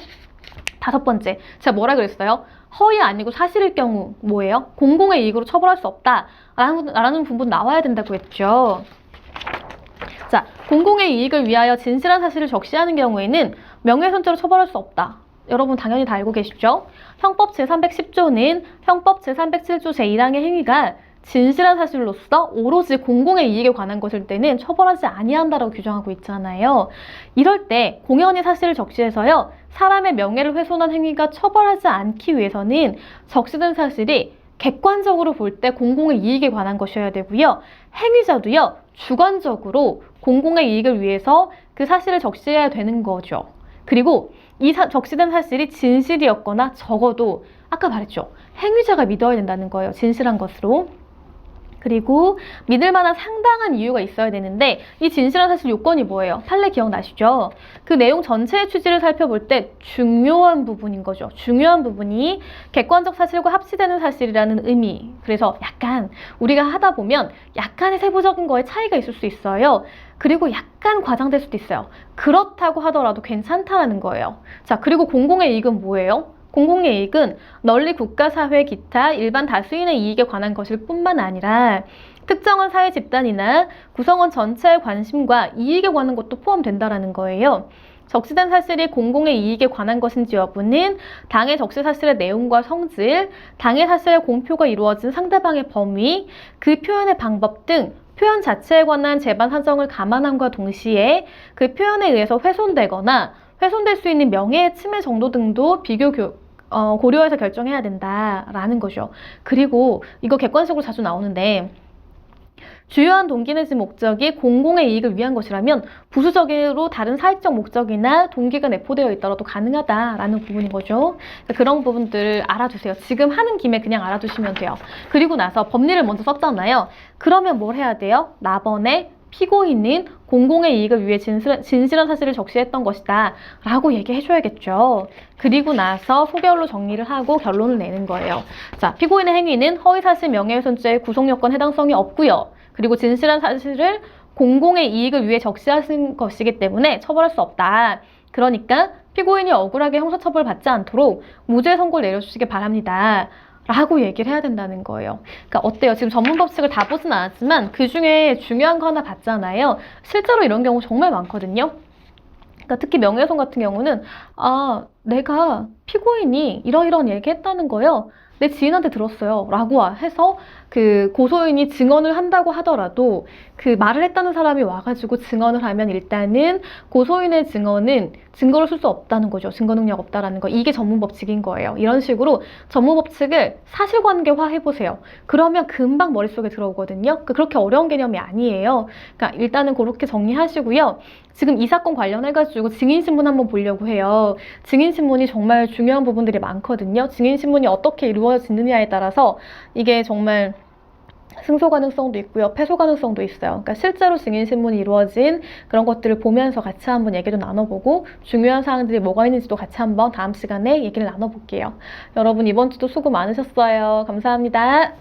5번째, 제가 뭐라 그랬어요? 허위 아니고 사실일 경우 뭐예요? 공공의 이익으로 처벌할 수 없다라는 부분 나와야 된다고 했죠. 자, 공공의 이익을 위하여 진실한 사실을 적시하는 경우에는 명예훼손죄로 처벌할 수 없다. 여러분 당연히 다 알고 계시죠? 형법 제310조는 형법 제307조 제1항의 행위가 진실한 사실로서 오로지 공공의 이익에 관한 것일 때는 처벌하지 아니한다라고 규정하고 있잖아요. 이럴 때 공연히 사실을 적시해서요. 사람의 명예를 훼손한 행위가 처벌하지 않기 위해서는 적시된 사실이 객관적으로 볼 때 공공의 이익에 관한 것이어야 되고요. 행위자도요. 주관적으로 공공의 이익을 위해서 그 사실을 적시해야 되는 거죠. 그리고 이 적시된 사실이 진실이었거나 적어도 아까 말했죠. 행위자가 믿어야 된다는 거예요. 진실한 것으로. 그리고 믿을 만한 상당한 이유가 있어야 되는데 이 진실한 사실 요건이 뭐예요? 판례 기억나시죠? 그 내용 전체의 취지를 살펴볼 때 중요한 부분인 거죠. 중요한 부분이 객관적 사실과 합치되는 사실이라는 의미. 그래서 약간 우리가 하다 보면 약간의 세부적인 거에 차이가 있을 수 있어요. 그리고 약간 과장될 수도 있어요. 그렇다고 하더라도 괜찮다라는 거예요. 자, 그리고 공공의 이익은 뭐예요? 공공의 이익은 널리 국가, 사회, 기타 일반 다수인의 이익에 관한 것일 뿐만 아니라 특정한 사회 집단이나 구성원 전체의 관심과 이익에 관한 것도 포함된다라는 거예요. 적시된 사실이 공공의 이익에 관한 것인지 여부는 당의 적시 사실의 내용과 성질, 당의 사실의 공표가 이루어진 상대방의 범위, 그 표현의 방법 등 표현 자체에 관한 재반 사정을 감안함과 동시에 그 표현에 의해서 훼손되거나 훼손될 수 있는 명예의 침해 정도 등도 고려해서 결정해야 된다라는 거죠. 그리고 이거 객관식으로 자주 나오는데 주요한 동기 내지 목적이 공공의 이익을 위한 것이라면 부수적으로 다른 사익적 목적이나 동기가 내포되어 있더라도 가능하다라는 부분인 거죠. 그런 부분들을 알아두세요. 지금 하는 김에 그냥 알아두시면 돼요. 그리고 나서 법리를 먼저 썼잖아요. 그러면 뭘 해야 돼요? 나번에 피고인은 공공의 이익을 위해 진실한 사실을 적시했던 것이다 라고 얘기해줘야겠죠. 그리고 나서 소결로 정리를 하고 결론을 내는 거예요. 자, 피고인의 행위는 허위사실 명예훼손죄의 구성요건 해당성이 없고요. 그리고 진실한 사실을 공공의 이익을 위해 적시하신 것이기 때문에 처벌할 수 없다. 그러니까 피고인이 억울하게 형사처벌 받지 않도록 무죄 선고를 내려주시기 바랍니다. 라고 얘기를 해야 된다는 거예요. 그러니까 어때요? 지금 전문 법칙을 다 보진 않았지만 그 중에 중요한 거 하나 봤잖아요. 실제로 이런 경우 정말 많거든요. 그러니까 특히 명예훼손 같은 경우는 내가 피고인이 이러이러한 얘기했다는 거예요. 내 지인한테 들었어요. 라고 해서 그 고소인이 증언을 한다고 하더라도 그 말을 했다는 사람이 와가지고 증언을 하면 일단은 고소인의 증언은 증거를 쓸 수 없다는 거죠. 증거 능력 없다라는 거. 이게 전문법칙인 거예요. 이런 식으로 전문법칙을 사실관계화 해보세요. 그러면 금방 머릿속에 들어오거든요. 그렇게 어려운 개념이 아니에요. 그러니까 일단은 그렇게 정리하시고요. 지금 이 사건 관련해가지고 증인신문 한번 보려고 해요. 증인신문이 정말 중요한 부분들이 많거든요. 증인신문이 어떻게 이루어지느냐에 따라서 이게 정말 승소 가능성도 있고요. 패소 가능성도 있어요. 그러니까 실제로 증인신문이 이루어진 그런 것들을 보면서 같이 한번 얘기도 나눠보고 중요한 사항들이 뭐가 있는지도 같이 한번 다음 시간에 얘기를 나눠볼게요. 여러분 이번 주도 수고 많으셨어요. 감사합니다.